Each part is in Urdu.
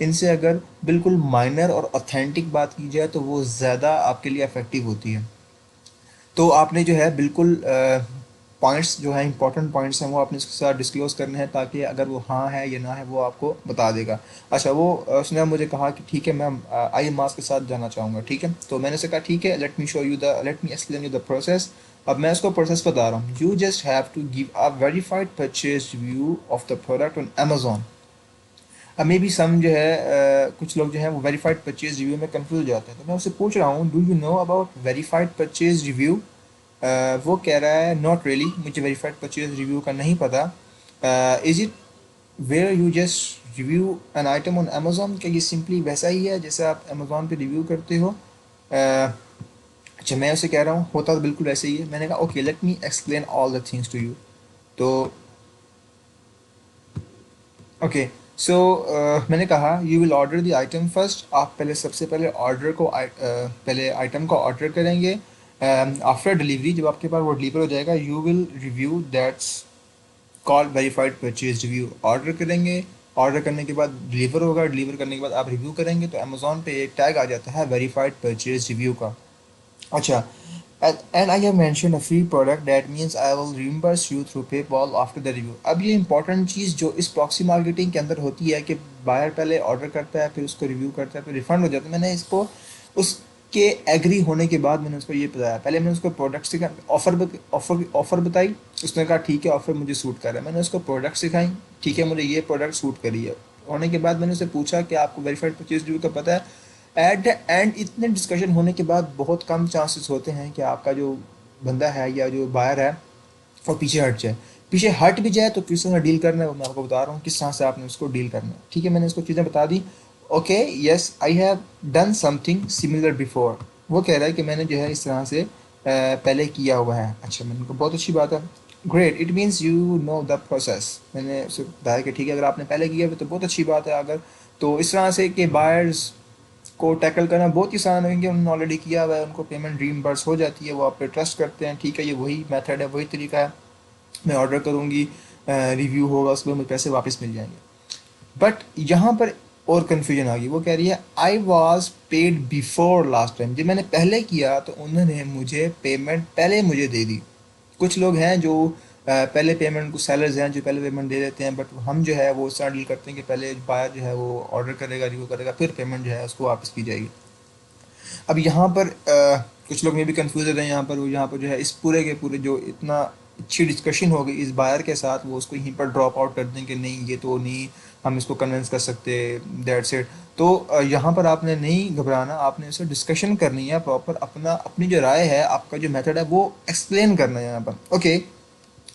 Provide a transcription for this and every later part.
ان سے اگر بالکل مائنر اور اوتھینٹک بات کی جائے تو وہ زیادہ آپ کے لیے افیکٹو ہوتی ہے. تو آپ نے جو ہے بالکل پوائنٹس جو ہیں امپورٹنٹ پوائنٹس ہیں وہ آپ نے اس کے ساتھ ڈسکلوز کرنے ہیں تاکہ اگر وہ ہاں ہے یا نہ ہے وہ آپ کو بتا دے گا. اچھا وہ اس نے مجھے کہا کہ ٹھیک ہے میں آئی ماسک کے ساتھ جانا چاہوں گا. ٹھیک ہے تو میں نے اسے کہا ٹھیک ہے let me explain you the process. اب میں اس کو پروسیس بتا رہا ہوں. You just have to give a verified purchase review of the product on Amazon. اب مے بی سم جو ہے کچھ لوگ جو ہیں وہ ویریفائڈ پرچیز ریویو میں کنفیوز ہو جاتے ہیں. تو میں اسے پوچھ رہا ہوں do you know about verified purchase review. وہ کہہ رہا ہے ناٹ ریئلی, مجھے ویریفائڈ پرچیز ریویو کا نہیں پتہ. Is it where you just review an item on Amazon, کہ یہ سمپلی ویسا ہی ہے جیسے آپ امیزون پہ ریویو کرتے ہو. اچھا میں اسے کہہ رہا ہوں ہوتا تو بالکل ایسے ہی ہے. میں نے کہا okay let me explain all the things to you. تو اوکے سو میں نے کہا you will order the item first. آپ پہلے سب سے پہلے آرڈر کو پہلے آئٹم کو آرڈر کریں گے. آفٹر ڈلیوری جب آپ کے پاس وہ ڈلیور ہو جائے گا you will review that's call verified purchase review. Order کریں گے, آرڈر کرنے کے بعد ڈلیور ہوگا, ڈلیور کرنے کے بعد آپ ریویو کریں گے تو امیزون پہ ایک ٹیگ آ جاتا ہے ویریفائڈ پرچیز ریویو کا. اچھا and I have mention a free product that means I will reimburse you through PayPal after the review. اب یہ امپورٹنٹ چیز جو اس پراکسی مارکیٹنگ کے اندر ہوتی ہے کہ بائر پہلے آرڈر کرتا ہے پھر اس کو ریویو کرتا ہے پھر ریفنڈ ہو جاتا ہے. میں نے اس کو اس کے ایگری ہونے کے بعد میں نے اس کو یہ بتایا. پہلے میں نے اس کو پروڈکٹ سے آفر بتائی. اس نے کہا ٹھیک ہے آفر مجھے سوٹ کر رہا ہے. میں نے اس کو پروڈکٹ سکھائی. ٹھیک ہے مجھے یہ پروڈکٹ سوٹ کری ہے. ہونے کے بعد میں نے اسے پوچھا کہ آپ کو ویریفائڈ پرچیز ریویو کا پتہ ہے. ایٹ دا اینڈ اتنے ڈسکشن ہونے کے بعد بہت کم چانسز ہوتے ہیں کہ آپ کا جو بندہ ہے یا جو بائر ہے وہ پیچھے ہٹ جائے. پیچھے ہٹ بھی جائے تو کس طرح ڈیل کرنا ہے وہ میں آپ کو بتا رہا ہوں کس طرح سے آپ نے اس کو ڈیل کرنا ہے. ٹھیک ہے میں نے اس کو چیزیں بتا دی. Okay yes I have done something similar before. وہ کہہ رہا ہے کہ میں نے جو ہے اس طرح سے پہلے کیا ہوا ہے. اچھا میں نے کہا بہت اچھی بات ہے. Great it means you know the process. میں نے اسے بتایا کہ ٹھیک ہے اگر آپ نے پہلے کیا ہوا تو بہت اچھی بات ہے. اگر تو اس طرح سے کہ بائرز کو ٹیکل کرنا بہت ہی آسان ہے کہ انہوں نے آلریڈی کیا ہوا ہے, ان کو پیمنٹ ریمبرس ہو جاتی ہے, وہ آپ پہ ٹرسٹ کرتے ہیں. ٹھیک ہے یہ وہی میتھڈ ہے وہی طریقہ ہے. میں آرڈر کروں گی ریویو ہوگا اس میں مجھے پیسے واپس مل جائیں گے. بٹ یہاں پر اور کنفیوژن آ گئی. وہ کہہ رہی ہے I was paid before last time. جب میں نے پہلے کیا تو انہوں نے مجھے پیمنٹ پہلے مجھے دے دی. کچھ لوگ ہیں جو پہلے پیمنٹ کو سیلرز ہیں جو پہلے پیمنٹ دے دیتے ہیں, بٹ ہم جو ہے وہ اس طرح ڈیل کرتے ہیں کہ پہلے بائر جو ہے وہ آرڈر کرے گا ریویو کرے گا پھر پیمنٹ جو ہے اس کو واپس کی جائے گی. اب یہاں پر کچھ لوگ میں بھی کنفیوز ہیں. یہاں پر جو ہے اس پورے کے پورے جو اتنا اچھی ڈسکشن ہو گئی اس بائر کے ساتھ وہ اس کو یہیں پر ڈراپ آؤٹ کر دیں کہ نہیں یہ تو نہیں ہم اس کو کنونس کر سکتے دیٹس اٹ. تو یہاں پر آپ نے نہیں گھبرانا, آپ نے اسے ڈسکشن کرنی ہے پراپر. اپنی جو رائے ہے آپ کا جو میتھڈ ہے وہ ایکسپلین کرنا ہے یہاں پر. اوکے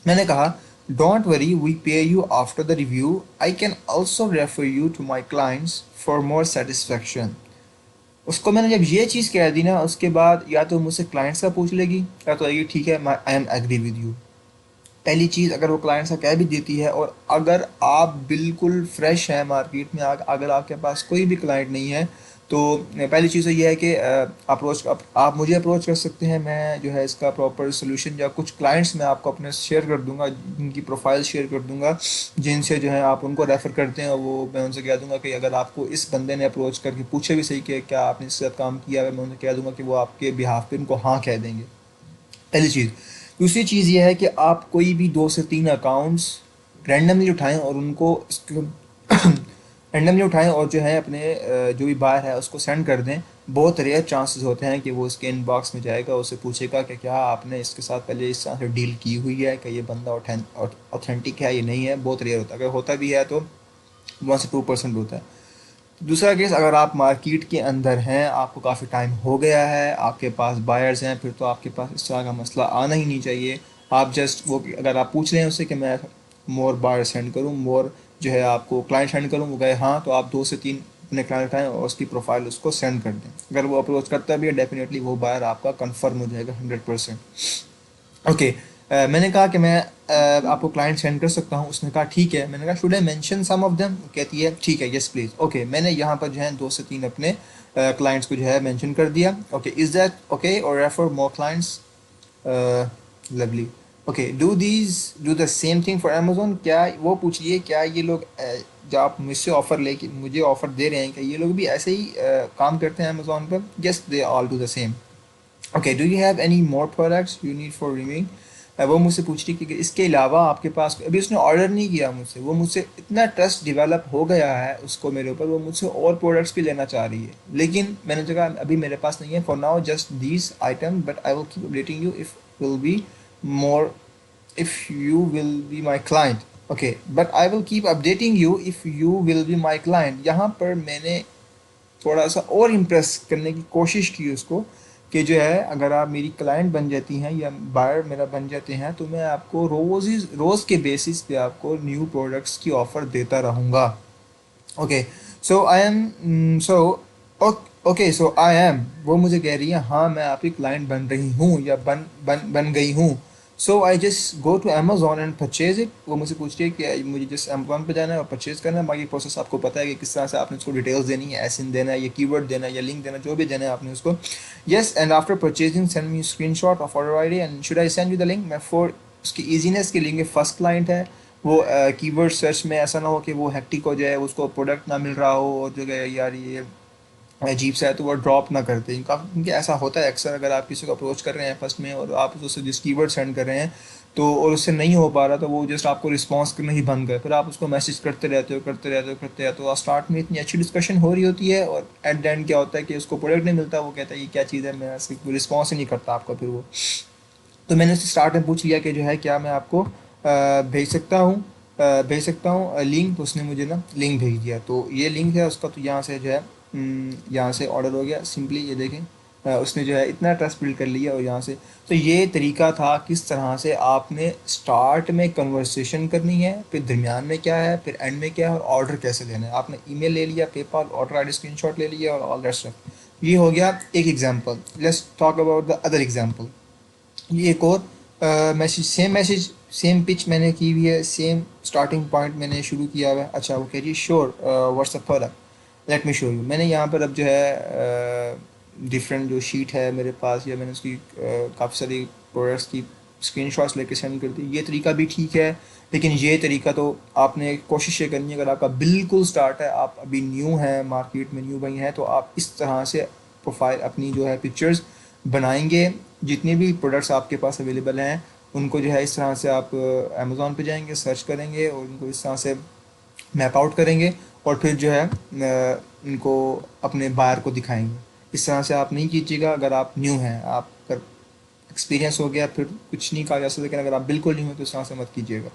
میں نے کہا don't worry we pay you after the review. I can also refer you to my clients for more satisfaction. اس کو میں نے جب یہ چیز کہہ دی نا اس کے بعد یا تو مجھ سے کلائنٹس کا پوچھ لے گی یا تو یہ ٹھیک ہے I am agree with you. پہلی چیز اگر وہ کلائنٹس کا کہہ بھی دیتی ہے اور اگر آپ بالکل فریش ہیں مارکیٹ میں, اگر آپ کے پاس کوئی بھی کلائنٹ نہیں ہے تو پہلی چیز تو یہ ہے کہ آپ مجھے اپروچ کر سکتے ہیں. میں جو ہے اس کا پراپر سولوشن یا کچھ کلائنٹس میں آپ کو اپنے شیئر کر دوں گا, جن کی پروفائل شیئر کر دوں گا جن سے جو ہے آپ ان کو ریفر کرتے ہیں. اور وہ میں ان سے کہہ دوں گا کہ اگر آپ کو اس بندے نے اپروچ کر کے پوچھے بھی صحیح کہ کیا آپ نے اس کے ساتھ کام کیا ہے, میں انہیں کہہ دوں گا کہ وہ آپ کے بہاف پہ ان کو ہاں کہہ دیں گے. پہلی چیز. دوسری چیز یہ ہے کہ آپ کوئی بھی 2 سے 3 اکاؤنٹس رینڈملی اٹھائیں اور ان کو رینڈملی اٹھائیں اور جو ہے اپنے جو بھی بائر ہے اس کو سینڈ کر دیں. بہت ریئر چانسز ہوتے ہیں کہ وہ اس کے ان باکس میں جائے گا, اسے پوچھے گا کہ کیا آپ نے اس کے ساتھ پہلے اس طرح سے ڈیل کی ہوئی ہے, کہ یہ بندہ اوتھینٹک ہے یہ نہیں ہے. بہت ریئر ہوتا ہے, اگر ہوتا بھی ہے تو 1 سے 2% ہوتا ہے. دوسرا کیس اگر آپ مارکیٹ کے اندر ہیں, آپ کو کافی ٹائم ہو گیا ہے, آپ کے پاس بائرز ہیں, پھر تو آپ کے پاس اس طرح کا مسئلہ آنا ہی نہیں چاہیے. آپ جسٹ وہ اگر آپ پوچھ رہے ہیں اس سے کہ میں مور بائر سینڈ کروں, مور جو ہے آپ کو کلائنٹ سینڈ کروں, وہ کہے ہاں تو آپ 2 سے 3 اپنے کلائنٹ اٹھائیں اور اس کی پروفائل اس کو سینڈ کر دیں. اگر وہ اپروچ کرتا بھی ہے ڈیفینیٹلی وہ بائر آپ کا کنفرم ہو جائے گا 100%. اوکے میں نے کہا کہ میں آپ کو کلائنٹ سینڈ کر سکتا ہوں. اس نے کہا ٹھیک ہے. میں نے کہا should I mention some of them. کہتی ہے ٹھیک ہے یس پلیز. اوکے میں نے یہاں پر جو ہے 2 سے 3 اپنے کلائنٹس کو جو ہے مینشن کر دیا. اوکے از دیٹ اوکے اور refer more clients. Lovely. Okay do the same thing for Amazon. کیا وہ پوچھ لیے کیا یہ لوگ جو آپ مجھ سے آفر لے کے مجھے آفر دے رہے ہیں کہ یہ لوگ بھی ایسے ہی کام کرتے ہیں امیزون پر؟ Yes they all do the same. Okay do you have any more products you need for reviewing. وہ مجھ سے پوچھ رہی کہ اس کے علاوہ آپ کے پاس ابھی اس نے آرڈر نہیں کیا مجھ سے، وہ مجھ سے اتنا ٹرسٹ ڈیولپ ہو گیا ہے اس کو میرے اوپر، وہ مجھ سے اور پروڈکٹس بھی لینا چاہ رہی ہے. لیکن میں نے کہا ابھی میرے پاس نہیں ہے for now just these item, but I will keep updating you if will be more if you will be my client. Okay, but I will keep updating you if you will be my client. یہاں پر میں نے تھوڑا سا اور امپریس کرنے کی کوشش کی اس کو کہ جو ہے اگر آپ میری کلائنٹ بن جاتی ہیں یا بائر میرا بن جاتے ہیں تو میں آپ کو روز کے بیسس پہ آپ کو نیو پروڈکٹس کی آفر دیتا رہوں گا. Okay so I am so okay so I am, وہ مجھے کہہ رہی ہے ہاں میں آپ کی کلائنٹ بن رہی ہوں یا بن گئی ہوں. So I just go to Amazon and purchase it. وہ مجھ سے پوچھ رہی ہے کہ مجھے جس امیزون پہ جانا ہے اور پرچیز کرنا ہے. باقی پروسیس آپ کو پتہ ہے کہ کس طرح سے آپ نے اس کو ڈیٹیلس دینی ہے، ایسن دینا ہے یا کی ورڈ دینا ہے یا لنک دینا، جو بھی دینا ہے آپ نے اس کو. Yes and after purchasing send me screen shot of order I D and should I send you the link. میں فور اس کی ایزینس کے لیے فرسٹ کلائنٹ ہے وہ کی ورڈ سرچ میں ایسا نہ ہو کہ وہ ہیکٹک ہو جائے، اس کو پروڈکٹ نہ مل رہا ہو اور جو کہ یار یہ عجیب سا ہے تو وہ ڈراپ نہ کرتے. کیونکہ ایسا ہوتا ہے اکثر اگر آپ کسی کو اپروچ کر رہے ہیں فرسٹ میں اور آپ اس سے جس کی ورڈ سینڈ کر رہے ہیں تو اور اس سے نہیں ہو پا رہا تو وہ جسٹ آپ کو رسپانس کرنا ہی بند کرے، پھر آپ اس کو میسج کرتے رہتے ہو اسٹارٹ میں اتنی اچھی ڈسکشن ہو رہی ہوتی ہے اور ایٹ دا اینڈ کیا ہوتا ہے کہ اس کو پروڈکٹ نہیں ملتا، وہ کہتا ہے یہ کیا چیز ہے، میں رسپانس ہی نہیں کرتا آپ کا پھر وہ. تو میں نے اس سے اسٹارٹ میں پوچھ لیا کہ جو ہے کیا میں آپ کو بھیج سکتا ہوں لنک. تو اس نے مجھے نا لنک بھیج دیا، تو یہ لنک ہے اس کا. تو یہاں سے جو ہے یہاں سے آرڈر ہو گیا سمپلی. یہ دیکھیں اس نے جو ہے اتنا ٹرسٹ بلڈ کر لیا اور یہاں سے. تو یہ طریقہ تھا کس طرح سے آپ نے اسٹارٹ میں کنورسیشن کرنی ہے، پھر درمیان میں کیا ہے، پھر اینڈ میں کیا ہے، اور آرڈر کیسے لینا ہے. آپ نے ای میل لے لیا، PayPal order I D screenshot لے لیا اور آل دیٹ اسٹف. یہ ہو گیا ایک example. Let's talk about the other example. یہ ایک اور میسج سیم پچ میں نے کی ہوئی ہے، سیم اسٹارٹنگ پوائنٹ میں نے شروع کیا ہوا ہے. اچھا وہ کہہ رہی ہے sure what's up product let me show you. میں نے یہاں پر اب جو ہے ڈفرینٹ جو شیٹ ہے میرے پاس، یا میں نے اس کی کافی ساری پروڈکٹس کی اسکرین شاٹس لے کے سینڈ کر دی. یہ طریقہ بھی ٹھیک ہے، لیکن یہ طریقہ تو آپ نے کوشش یہ کرنی ہے اگر آپ کا بالکل اسٹارٹ ہے، آپ ابھی نیو ہیں مارکیٹ میں، نیو بھائی ہیں، تو آپ اس طرح سے پروفائل اپنی جو ہے پکچرز بنائیں گے. جتنے بھی پروڈکٹس آپ کے پاس اویلیبل ہیں ان کو جو ہے اس طرح سے آپ امیزون پہ جائیں گے، سرچ کریں گے اور ان کو اس طرح سے میپ آؤٹ کریں گے اور پھر جو ہے ان کو اپنے بائر کو دکھائیں گے. اس طرح سے آپ نہیں کیجیے گا اگر آپ نیو ہیں. آپ اگر ایکسپیرینس ہو گیا پھر کچھ نہیں کہا جا سکتا، لیکن اگر آپ بالکل نیو ہیں تو اس طرح سے مت کیجیے گا.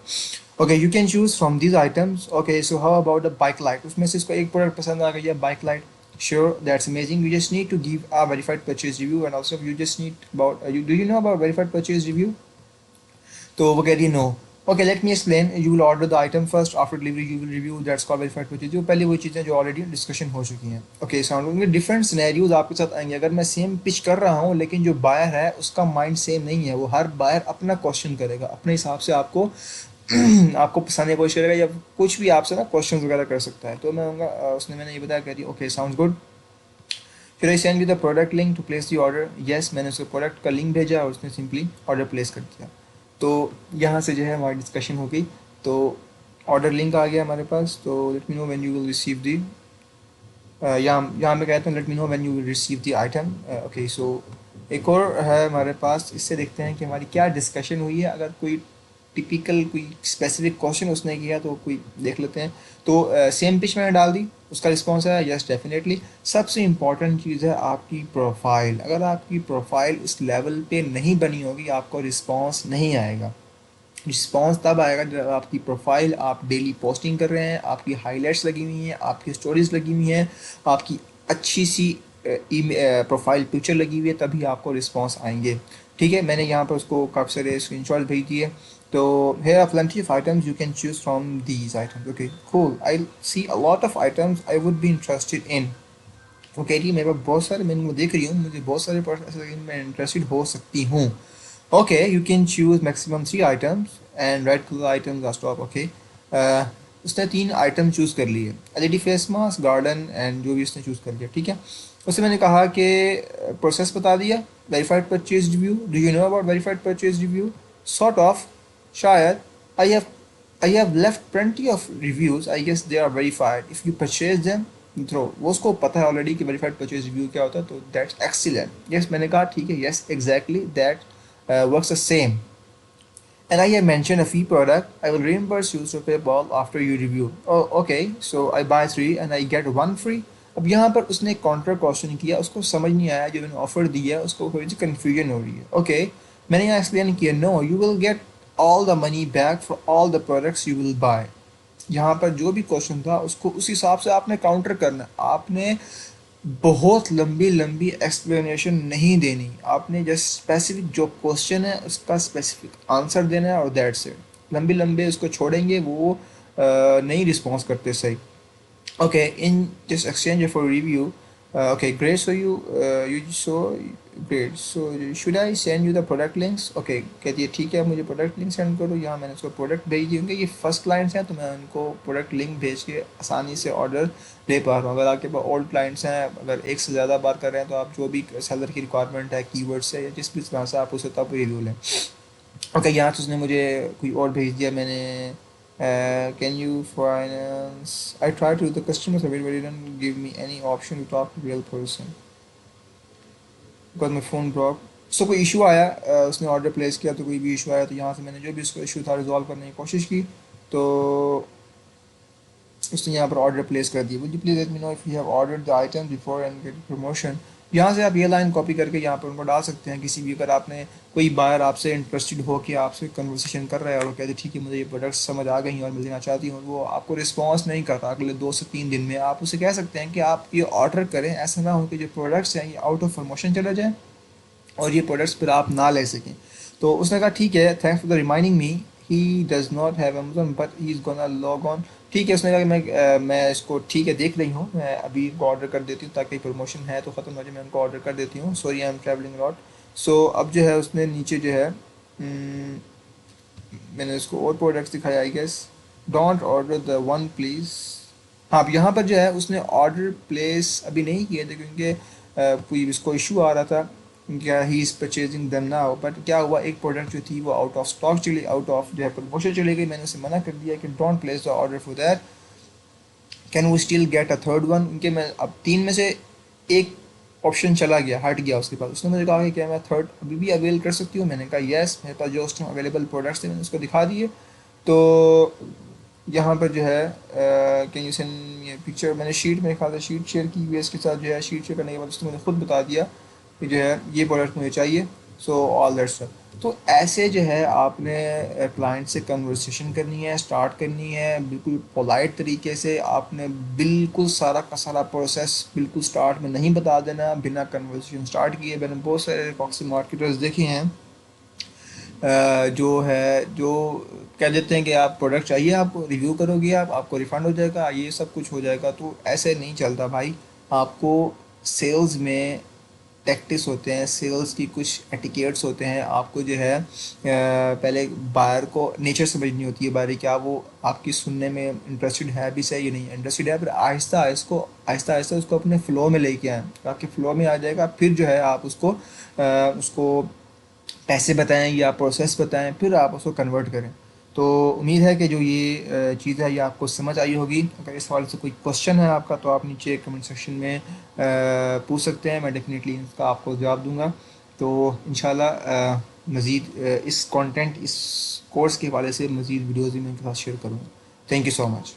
Okay you can choose from these items. Okay so how about the bike light. اس میں سے اس کو ایک پروڈکٹ پسند آ گئی ہے bike light. Sure, that's amazing. You just need to give a verified purchase review, and also you just need about do you know about verified purchase review? تو وہ کہہ رہی ہے no. Okay let me explain. You will order the item first, after delivery you will review, that's call verified purchase. جو پہلے وہ چیزیں جو آلریڈی ڈسکشن ہو چکی ہیں. اوکے ساؤنڈ میں ڈفرینٹ سینیریوز آپ کے ساتھ آئیں گے. اگر میں سیم پچ کر رہا ہوں لیکن جو بائر ہے اس کا مائنڈ سیم نہیں ہے، وہ ہر بائر اپنا کوشچن کرے گا اپنے حساب سے، آپ کو آپ کو پسند کی کوشش کرے گا یا کچھ بھی آپ سے نا کوشچنز وغیرہ کر سکتا ہے. تو میں اس نے یہ بتایا، کہہ رہی اوکے ساؤنڈ گڈ. پھر I send you the product link to place the order. Yes میں نے اس کو پروڈکٹ کا لنک بھیجا اور اس نے سمپلی آرڈر پلیس کر دیا. تو یہاں سے جو ہے ہماری ڈسکشن ہو گئی. تو آرڈر لنک آ گیا ہمارے پاس. تو let me know when you will receive the یہاں میں کہتا ہوں let me know when you will receive the item. Okay so ایک اور ہے ہمارے پاس. اس سے دیکھتے ہیں کہ ہماری کیا ڈسکشن ہوئی ہے. اگر کوئی ٹپیکل کوئی اسپیسیفک کوشچن اس نے کیا تو کوئی دیکھ لیتے ہیں. تو سیم پچ میں نے ڈال دی، اس کا رسپانس ہے یس ڈیفینیٹلی. سب سے امپورٹنٹ چیز ہے آپ کی پروفائل. اگر آپ کی پروفائل اس لیول پہ نہیں بنی ہوگی آپ کو رسپانس نہیں آئے گا. رسپانس تب آئے گا جب آپ کی پروفائل، آپ ڈیلی پوسٹنگ کر رہے ہیں، آپ کی ہائی لائٹس لگی ہوئی ہیں، آپ کی اسٹوریز لگی ہوئی ہیں، آپ کی اچھی سی پروفائل پکچر لگی ہوئی ہے، تبھی آپ کو رسپانس آئیں گے. ٹھیک ہے میں نے یہاں پر اس کو کافی سارے اسکرین شاٹ بھیج دیے. تو here are plenty of items you can choose from these items. Okay cool, I see a lot of items I would be interested in. وہ کہہ رہی ہے میرے پاس بہت سارے، میں دیکھ رہی ہوں مجھے بہت سارے پروڈکٹس ایسے لگے میں انٹرسٹڈ ہو سکتی ہوں. Okay you can choose maximum 3 items and red colour items are stop. Okay اس نے 3 آئٹم چوز کر لیے، L E D face mask, garden and جو بھی اس نے چوز کر لیا. ٹھیک ہے اس سے میں نے کہا کہ پروسیس بتا دیا. Verified purchase review. Do you know about verified purchase review? sort of, شاید. I have left plenty of reviews. I guess they are verified. If you purchase them, throw. وہ اس کو پتہ ہے already کہ verified purchase review کیا ہوتا ہے, تو that's excellent. Yes, میں نے کہا ٹھیک ہے, yes exactly that works the same. And I have mentioned a fee product. I will reimburse you through PayPal after you review. Oh, okay. So I buy 3 and I get 1 free. اب یہاں پر اس نے کاؤنٹر کوشچن کیا, اس کو سمجھ نہیں آیا, جو میں نے آفر دیا اس کو تھوڑی سی کنفیوژن ہو رہی ہے. اوکے, میں نے یہاں ایکسپلین کیا, no you will get all the money back for all the products you will buy. یہاں پر جو بھی کوشچن تھا اس کو اس حساب سے آپ نے کاؤنٹر کرنا. آپ نے بہت لمبی لمبی ایکسپلینیشن نہیں دینی, آپ نے جسٹ اسپیسیفک جو کوشچن ہے اس کا اسپیسیفک آنسر دینا ہے, اور دیٹس اٹ. لمبے لمبے اس کو چھوڑیں گے, وہ نہیں رسپانس کرتے صحیح. Okay, in this exchange for review, okay, great. So you so great. So should I send you the product links? Okay, کہتی ہے ٹھیک ہے, مجھے پروڈکٹ لنک سینڈ کرو. یہاں میں نے اس کو پروڈکٹ بھیج دی. کیونکہ یہ فرسٹ کلائنٹس ہیں تو میں ان کو پروڈکٹ لنک بھیج کے آسانی سے آرڈر لے پا رہا ہوں. اگر آپ کے پاس اولڈ کلائنٹس ہیں, اگر ایک سے زیادہ بار کر رہے ہیں, تو آپ جو بھی سیلر کی ریکوائرمنٹ ہے, کی ورڈس ہے, یا جس بھی طرح سے آپ اسے تب ریویو لیں. اوکے, یہاں تو اس نے مجھے کوئی اور بھیج دیا. میں نے can you finance, I tried to the customer service but it didn't give me any option to talk to real person because my phone broke. So کوئی ایشو آیا, اس نے آرڈر پلیس کیا تو کوئی بھی ایشو آیا, تو یہاں سے میں نے جو بھی اس کو ایشو تھا ریزالو کرنے کی کوشش کی, تو اس نے یہاں پر آرڈر پلیس کر دیا. would you please let me know if you have ordered the item before and get promotion. یہاں سے آپ یہ لائن کاپی کر کے یہاں پر ان کو ڈال سکتے ہیں. کسی بھی اگر آپ نے کوئی بائر آپ سے انٹرسٹڈ ہو کہ آپ سے کنورسیشن کر رہا ہے, اور وہ کہتے ہیں ٹھیک ہے مجھے یہ پروڈکٹس سمجھ آ گئی ہیں اور میں لینا چاہتی ہوں, اور وہ آپ کو رسپانس نہیں کرتا اگلے 2 سے 3 دن میں, آپ اسے کہہ سکتے ہیں کہ آپ یہ آرڈر کریں. ایسا نہ ہو کہ جو پروڈکٹس ہیں یہ آؤٹ آف پروموشن چلے جائیں اور یہ پروڈکٹس پھر آپ نہ لے سکیں. تو اس نے کہا ٹھیک ہے, thanks for the reminding me, he does not have Amazon but he is gonna log on. ٹھیک ہے, اس نے کہا کہ میں اس کو ٹھیک ہے دیکھ رہی ہوں, میں ابھی ان کو آرڈر کر دیتی ہوں تاکہ پروموشن ہے تو ختم ہو جائے, میں ان کو آرڈر کر دیتی ہوں. سوری آئی ایم ٹریولنگ لاٹ. سو اب جو ہے اس نے نیچے جو ہے میں نے اس کو اور پروڈکٹس دکھایا. I guess don't order the one please. ہاں, اب یہاں پر جو ہے اس نے آرڈر پلیس ابھی نہیں کیے تھے کیونکہ کوئی اس کو ایشو آ رہا تھا کیا he is purchasing them now. But کیا ہوا, ایک پروڈکٹ جو تھی وہ آؤٹ آف اسٹاک چلی, آؤٹ آف جو ہے پروموشن چلی گئی. میں نے اسے منع کر دیا کہ don't place the order for that, can we still get a third one. ان کے میں اب 3 میں سے ایک آپشن چلا گیا, ہٹ گیا اس کے پاس. اس نے مجھے کہا کہ کیا میں تھرڈ ابھی بھی اویل کر سکتی ہوں. میں نے کہا یس, میرے پاس جو اس ٹائم اویلیبل پروڈکٹس تھے میں نے اس کو دکھا دیے. تو یہاں پر جو ہے کہیں سے یہ پکچر میں نے شیٹ میں دکھا تھا, شیٹ شیئر کی ہوئی ہے اس کے ساتھ. جو ہے شیٹ شیئر کرنے کے بعد اس نے مجھے خود بتا دیا کہ جو ہے یہ پروڈکٹ مجھے چاہیے. سو آل دیٹ اسٹف. تو ایسے جو ہے آپ نے کلائنٹ سے کنورسیشن کرنی ہے, اسٹارٹ کرنی ہے بالکل پولائٹ طریقے سے. آپ نے بالکل سارا کا سارا پروسیس بالکل اسٹارٹ میں نہیں بتا دینا بنا کنورسیشن اسٹارٹ کیے. میں نے بہت سارے پراکسی مارکیٹرز دیکھے ہیں جو ہے جو کہہ دیتے ہیں کہ آپ پروڈکٹ چاہیے, آپ ریویو کرو گے, آپ کو ریفنڈ ہو جائے گا, یہ سب کچھ ہو جائے گا. تو ایسے نہیں چلتا بھائی. آپ کو سیلز میں ٹیکٹس ہوتے ہیں, سیلز کی کچھ ایٹیکیٹس ہوتے ہیں. آپ کو جو ہے پہلے بائر کو نیچر سمجھنی ہوتی ہے بائر, کیا وہ آپ کی سننے میں انٹرسٹڈ ہے بھی صحیح یا نہیں انٹرسٹڈ ہے. پھر آہستہ آہستہ اس کو اپنے فلو میں لے کے آئیں. آپ کے فلو میں آ جائے گا, پھر جو ہے آپ اس کو پیسے بتائیں یا پروسیس بتائیں, پھر آپ اس کو کنورٹ کریں. تو امید ہے کہ جو یہ چیز ہے یہ آپ کو سمجھ آئی ہوگی. اگر اس حوالے سے کوئی کوشچن ہے آپ کا تو آپ نیچے کمنٹ سیکشن میں پوچھ سکتے ہیں, میں ڈیفینیٹلی اس کا آپ کو جواب دوں گا. تو انشاءاللہ مزید اس کانٹینٹ اس کورس کے حوالے سے مزید ویڈیوز بھی میں ان کے ساتھ شیئر کروں گا. Thank you so much.